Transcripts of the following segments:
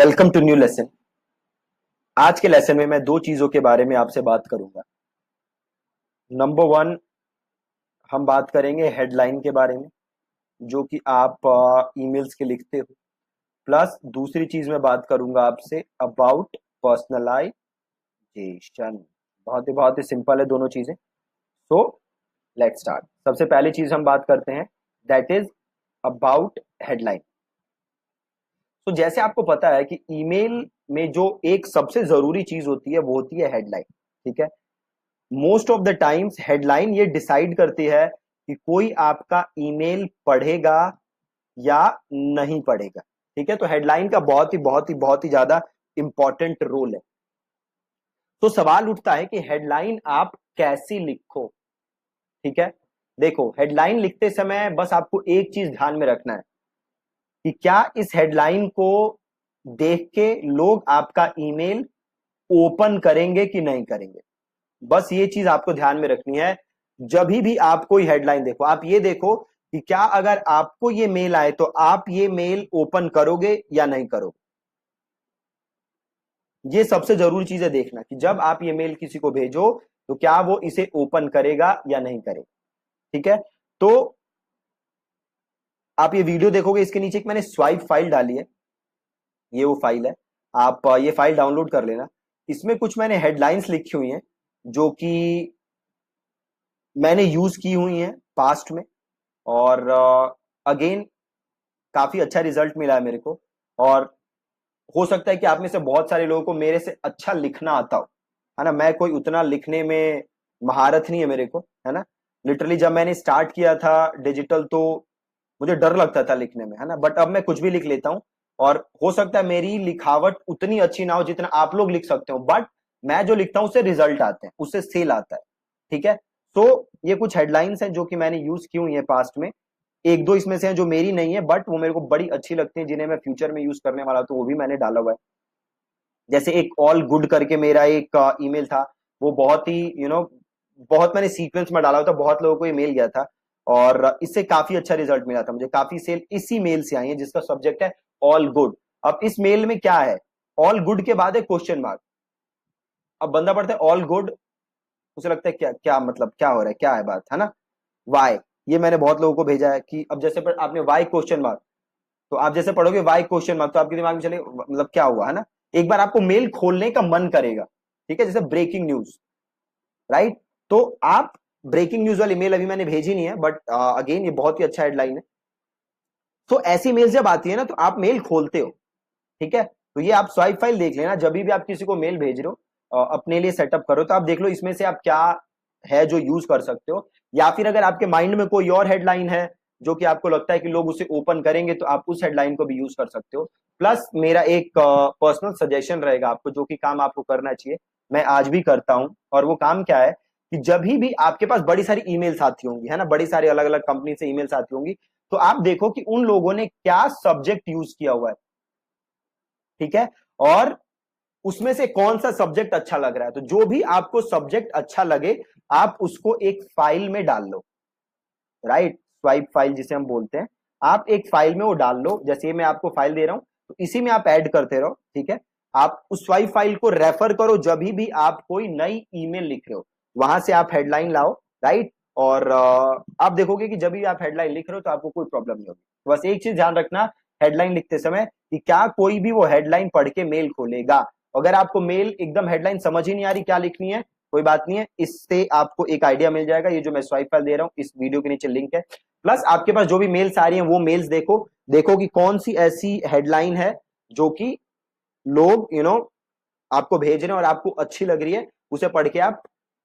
Welcome to new lesson. आज के lesson में मैं दो चीजों के बारे में आपसे बात करूंगा। नंबर वन, हम बात करेंगे हेडलाइन के बारे में जो कि आप ईमेल्स के लिखते हो। प्लस दूसरी चीज मैं बात करूंगा आपसे अबाउट पर्सनलाइजेशन। बहुत ही सिंपल है दोनों चीजें। So let's start. सबसे पहली चीज हम बात करते हैं, दैट इज अबाउट हेडलाइन। तो जैसे आपको पता है कि ईमेल में जो एक सबसे जरूरी चीज होती है वो होती है हेडलाइन। ठीक है, most of the times headline ये डिसाइड करती है कि कोई आपका ईमेल पढ़ेगा या नहीं पढ़ेगा। ठीक है, तो हेडलाइन का बहुत ही ज्यादा इंपॉर्टेंट रोल है। तो सवाल उठता है कि हेडलाइन आप कैसी लिखो। ठीक है, देखो हेडलाइन लिखते समय बस आपको एक चीज ध्यान में रखना है कि क्या इस हेडलाइन को देख के लोग आपका ईमेल ओपन करेंगे कि नहीं करेंगे। बस ये चीज आपको ध्यान में रखनी है। जब भी आप कोई हेडलाइन देखो, आप ये देखो कि क्या अगर आपको ये मेल आए तो आप ये मेल ओपन करोगे या नहीं करोगे। ये सबसे जरूरी चीज है देखना कि जब आप ये मेल किसी को भेजो तो क्या वो इसे ओपन करेगा या नहीं करेगा। ठीक है, तो आप ये वीडियो देखोगे, इसके नीचे एक मैंने स्वाइप फाइल डाली है, ये वो फाइल है। आप ये फाइल डाउनलोड कर लेना। इसमें कुछ मैंने हेडलाइंस लिखी हुई हैं जो कि मैंने यूज की हुई हैं पास्ट में, और अगेन काफी अच्छा रिजल्ट मिला है मेरे को। और हो सकता है कि आप में से बहुत सारे लोगों को मेरे से अच्छा लिखना आता हो, है ना। मैं कोई उतना लिखने में महारत नहीं है मेरे को, है ना। लिटरली जब मैंने स्टार्ट किया था डिजिटल तो मुझे डर लगता था लिखने में, है ना। बट अब मैं कुछ भी लिख लेता हूँ, और हो सकता है मेरी लिखावट उतनी अच्छी ना हो जितना आप लोग लिख सकते हो, बट मैं जो लिखता हूँ उससे रिजल्ट आते हैं, उससे सेल आता है। ठीक है, तो ये कुछ हेडलाइंस हैं जो कि मैंने यूज की हुई है पास्ट में। एक दो इसमें से हैं जो मेरी नहीं है बट वो मेरे को बड़ी अच्छी लगती है, जिन्हें मैं फ्यूचर में यूज करने वाला, तो वो भी मैंने डाला हुआ है। जैसे एक ऑल गुड करके मेरा एक ईमेल था, वो बहुत ही बहुत मैंने सीक्वेंस में डाला हुआ था, बहुत लोगों को ये मेल गया था, और इससे काफी अच्छा रिजल्ट मिला था मुझे। काफी सेल इसी मेल से आई है जिसका सब्जेक्ट है ऑल गुड। अब इस मेल में क्या है, ऑल गुड के बाद है क्वेश्चन मार्क। अब बंदा पढ़ता है ऑल गुड, उसे लगता है क्या क्या मतलब, क्या हो रहा है, क्या है बात, है ना। वाई, ये मैंने बहुत लोगों को भेजा है कि अब जैसे आपने वाई क्वेश्चन मार्क, तो आप जैसे पढ़ोगे वाई क्वेश्चन मार्क तो आपके दिमाग में चले मतलब क्या हुआ, है ना। एक बार आपको मेल खोलने का मन करेगा। ठीक है, जैसे ब्रेकिंग न्यूज, राइट। तो आप ब्रेकिंग न्यूज वाली मेल अभी मैंने भेजी नहीं है, बट अगेन ये बहुत ही अच्छा हेडलाइन है। तो ऐसी मेल जब आती है ना तो आप मेल खोलते हो। ठीक है, तो ये आप स्वाइप फाइल देख लेना, जब भी आप किसी को मेल भेज रहे हो अपने लिए सेटअप करो तो आप देख लो इसमें से आप क्या है जो यूज कर सकते हो। या फिर अगर आपके माइंड में कोई और हेडलाइन है जो कि आपको लगता है कि लोग उसे ओपन करेंगे तो आप उस हेडलाइन को भी यूज कर सकते हो। प्लस मेरा एक पर्सनल सजेशन रहेगा आपको, जो कि काम आपको करना चाहिए, मैं आज भी करता हूं। और वो काम क्या है कि जब भी आपके पास बड़ी सारी ईमेल्स आती होंगी, है ना, बड़ी सारी अलग अलग कंपनी से ईमेल्स आती होंगी, तो आप देखो कि उन लोगों ने क्या सब्जेक्ट यूज किया हुआ है। ठीक है, और उसमें से कौन सा सब्जेक्ट अच्छा लग रहा है, तो जो भी आपको सब्जेक्ट अच्छा लगे आप उसको एक फाइल में डाल लो, राइट। स्वाइप फाइल जिसे हम बोलते हैं, आप एक फाइल में वो डाल लो। जैसे मैं आपको फाइल दे रहा हूं तो इसी में आप ऐड करते रहो। ठीक है, आप उस स्वाइप फाइल को रेफर करो जब भी आप कोई नई ईमेल लिख रहे हो, वहां से आप हेडलाइन लाओ, राइट। और आप देखोगे कि जब भी आप हेडलाइन लिख रहे हो तो आपको कोई प्रॉब्लम नहीं होगी। तो बस एक चीज ध्यान रखना हेडलाइन लिखते समय कि क्या कोई भी वो हेडलाइन पढ़ के मेल खोलेगा। अगर आपको मेल एकदम हेडलाइन समझ ही नहीं आ रही क्या लिखनी है, कोई बात नहीं है, इससे आपको एक आइडिया मिल जाएगा। ये जो मैं स्वाइप फाइल दे रहा हूं इस वीडियो के नीचे लिंक है। प्लस आपके पास जो भी मेल्स आ रही हैं वो मेल्स देखो, देखो कि कौन सी ऐसी हेडलाइन है जो कि लोग आपको भेज रहे हैं और आपको अच्छी लग रही है, उसे पढ़ के आप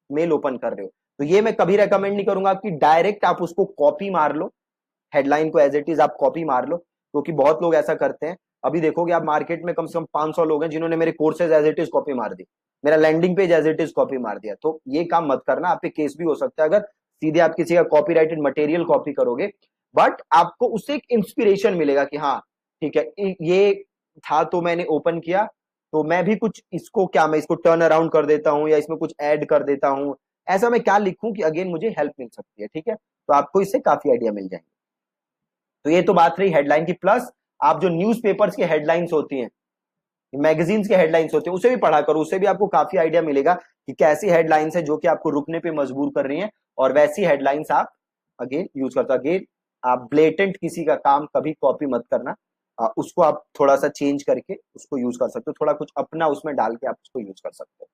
मेल ओपन कर रहे हो। तो ये मैं कभी रेकमेंड नहीं करूंगा कि डायरेक्ट आप उसको कॉपी मार लो, हेडलाइन को एज इट इज आप कॉपी मार लो, क्योंकि बहुत लोग ऐसा करते हैं। अभी देखोगे आप मार्केट में कम से कम 500 लोग हैं जिन्होंने मेरे courses as it is copy मार दी, मेरा landing page as it is copy मार दिया। तो ये काम मत करना, आप पे केस भी हो सकता है अगर सीधे आप किसी का कॉपीराइटेड मटेरियल कॉपी करोगे। बट आपको उससे एक इंस्पिरेशन मिलेगा कि हाँ ठीक है, ये था तो मैंने ओपन किया, तो मैं भी कुछ इसको क्या, मैं इसको टर्न अराउंड कर देता हूं या इसमें कुछ ऐड कर देता हूं, ऐसा मैं क्या लिखूं कि अगेन मुझे हेल्प मिल सकती है। ठीक है, तो आपको इससे काफी आइडिया मिल जाएंगे। तो ये तो बात रही हेडलाइन की। प्लस आप जो न्यूज़पेपर्स की हेडलाइंस होती हैं, मैगजीन्स के हेडलाइंस होते हैं, उसे भी पढ़ा करो, उससे भी आपको काफी आइडिया मिलेगा कि कैसी हेडलाइंस है जो कि आपको रुकने पे मजबूर कर रही हैं, और वैसी हेडलाइंस आप अगेन यूज करते हो। अगेन आप ब्लेटेंट किसी का काम कभी कॉपी मत करना, उसको आप थोड़ा सा चेंज करके उसको यूज कर सकते हो, थोड़ा कुछ अपना उसमें डाल के आप उसको यूज कर सकते हो।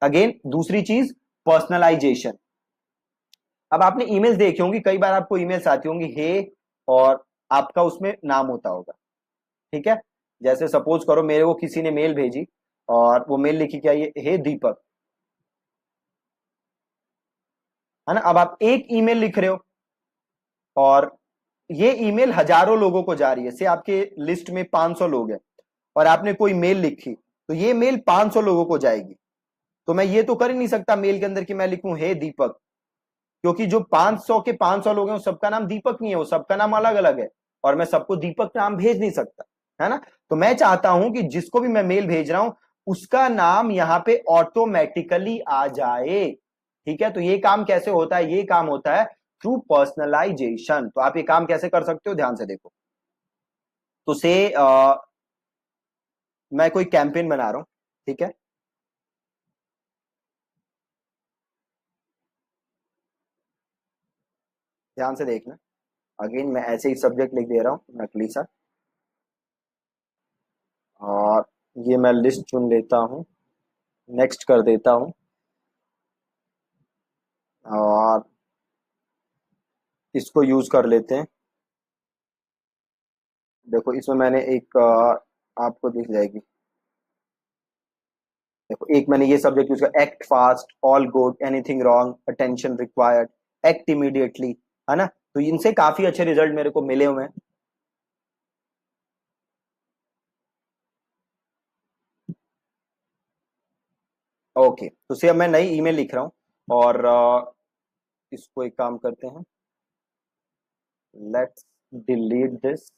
अगेन दूसरी चीज, पर्सनलाइजेशन। अब आपने ईमेल्स देखी होंगी, कई बार आपको ईमेल्स आती होंगी हे, और आपका उसमें नाम होता होगा, ठीक है। जैसे सपोज करो मेरे को किसी ने मेल भेजी, और वो मेल लिखी क्या, ये हे दीपक, है ना। अब आप एक ईमेल लिख रहे हो, और ये ईमेल हजारों लोगों को जा रही है, से आपके लिस्ट में 500 लोग हैं, और आपने कोई मेल लिखी, तो ये मेल 500 लोगों को जाएगी। तो मैं ये तो कर ही नहीं सकता मेल के अंदर कि मैं लिखूं हे दीपक, क्योंकि जो 500 के 500 लोग हैं, वो सबका नाम दीपक नहीं है, वो सबका नाम अलग अलग है, और मैं सबको दीपक नाम भेज नहीं सकता, है ना। तो मैं चाहता हूं कि जिसको भी मैं मेल भेज रहा हूं, उसका नाम यहां पे ऑटोमेटिकली आ जाए, ठीक है। तो ये काम कैसे होता है, ये काम होता है थ्रू पर्सनलाइजेशन। तो आप ये काम कैसे कर सकते हो, ध्यान से देखो। तो से मैं कोई कैंपेन बना रहा हूं, ठीक है। ध्यान से देखना, अगेन मैं ऐसे ही सब्जेक्ट लिख दे रहा हूं, नकली सा, और ये मैं लिस्ट चुन लेता हूं, नेक्स्ट कर देता हूं, और इसको यूज कर लेते हैं। देखो इसमें मैंने एक आपको दिख जाएगी, देखो एक मैंने ये सब्जेक्ट यूज किया, act fast, all good, anything wrong, attention required, act immediately, है ना। तो इनसे काफी अच्छे रिजल्ट मेरे को मिले हुए हैं। ओके, तो से अब मैं नई ईमेल लिख रहा हूँ, और इसको एक काम करते हैं, लेट्स डिलीट दिस,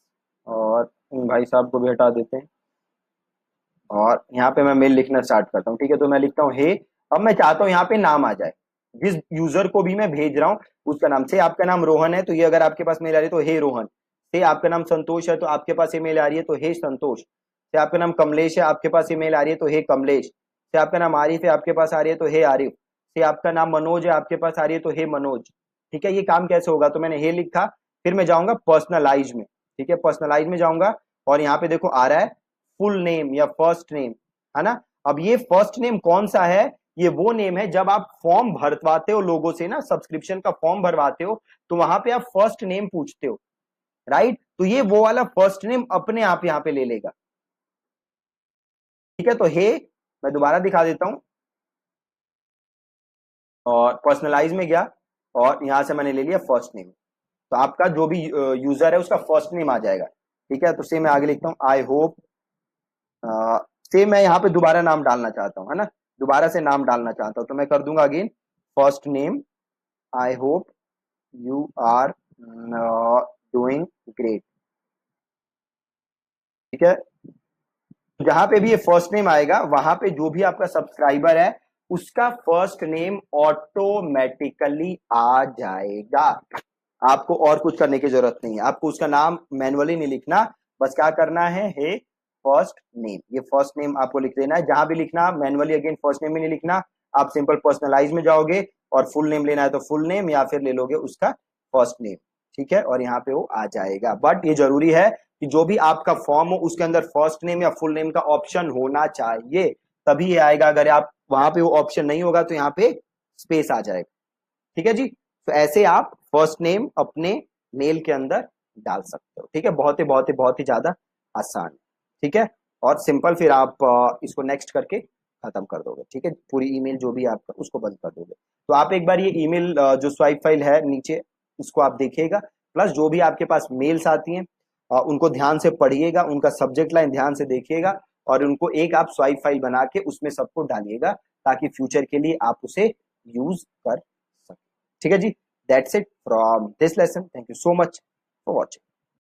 और इन भाई साहब को भी हटा देते हैं, और यहाँ पे मैं मेल लिखना स्टार्ट करता हूँ, ठीक है। तो मैं लिखता हूँ हे, अब मैं चाहता हूँ यहाँ पे नाम आ जाए, जिस यूजर को भी मैं भेज रहा हूँ उसका नाम। से आपका नाम रोहन है, तो ये अगर आपके पास मेल आ रही है तो हे रोहन। से आपका नाम संतोष है, तो आपके पास ईमेल आ रही है तो हे संतोष। से आपका नाम कमलेश है, आपके पास ईमेल आ रही है तो हे कमलेश। से आपका नाम आरिफ है, आपके पास आ रही है तो हे आरिफ। से आपका नाम मनोज है, आपके पास आ रही है तो हे मनोज। ठीक है, ये काम कैसे होगा, तो मैंने हे लिखा, फिर मैं जाऊंगा पर्सनलाइज में, ठीक है, पर्सनलाइज में जाऊंगा, और यहाँ पे देखो आ रहा है फुल नेम या फर्स्ट नेम, है ना। अब ये फर्स्ट नेम कौन सा है, ये वो नेम है जब आप फॉर्म भरवाते हो लोगों से ना, सब्सक्रिप्शन का फॉर्म भरवाते हो, तो वहां पे आप फर्स्ट नेम पूछते हो, राइट। तो ये वो वाला फर्स्ट नेम अपने आप यहां पे ले लेगा, ठीक है। तो हे मैं दोबारा दिखा देता हूं, और पर्सनलाइज में गया, और यहां से मैंने ले लिया फर्स्ट नेम। तो आपका जो भी यूजर है उसका फर्स्ट नेम आ जाएगा, ठीक है। तो से मैं आगे लिखता हूं आई होप, से मैं यहाँ पे दोबारा नाम डालना चाहता हूँ, है ना, दोबारा से नाम डालना चाहता हूँ, तो मैं कर दूंगा again first name, I hope you are doing great, ठीक है। जहां पे भी ये फर्स्ट नेम आएगा, वहां पे जो भी आपका सब्सक्राइबर है उसका फर्स्ट नेम ऑटोमेटिकली आ जाएगा। आपको और कुछ करने की जरूरत नहीं है, आपको उसका नाम मैनुअली नहीं लिखना, बस क्या करना है, हे फर्स्ट नेम, ये फर्स्ट नेम आपको लिख देना है। जहां भी लिखना मैनुअली अगेन फर्स्ट नेम ही नहीं लिखना, आप सिंपल पर्सनलाइज में जाओगे, और फुल नेम लेना है तो फुल नेम, या फिर ले लोगे उसका फर्स्ट नेम, ठीक है, और यहाँ पे वो आ जाएगा। बट ये जरूरी है कि जो भी आपका फॉर्म हो उसके अंदर फर्स्ट नेम या फुल नेम का ऑप्शन होना चाहिए, तभी ये आएगा। अगर आप वहां पे वो ऑप्शन नहीं होगा तो यहाँ पे स्पेस आ जाएगा, ठीक है जी। तो ऐसे आप फर्स्ट नेम अपने मेल के अंदर डाल सकते हो, ठीक है। बहुत ही ज्यादा आसान, ठीक है, और सिंपल। फिर आप इसको नेक्स्ट करके खत्म कर दोगे, ठीक है, पूरी ईमेल जो भी आपका उसको बंद कर दोगे। तो आप एक बार ये ईमेल जो स्वाइप फाइल है नीचे, उसको आप देखिएगा, प्लस जो भी आपके पास मेल्स आती हैं उनको ध्यान से पढ़िएगा, उनका सब्जेक्ट लाइन ध्यान से देखिएगा, और उनको एक आप स्वाइप फाइल बना के उसमें सबको डालिएगा, ताकि फ्यूचर के लिए आप उसे यूज कर सकें, ठीक है ji. That's it from this lesson, thank you so much for watching.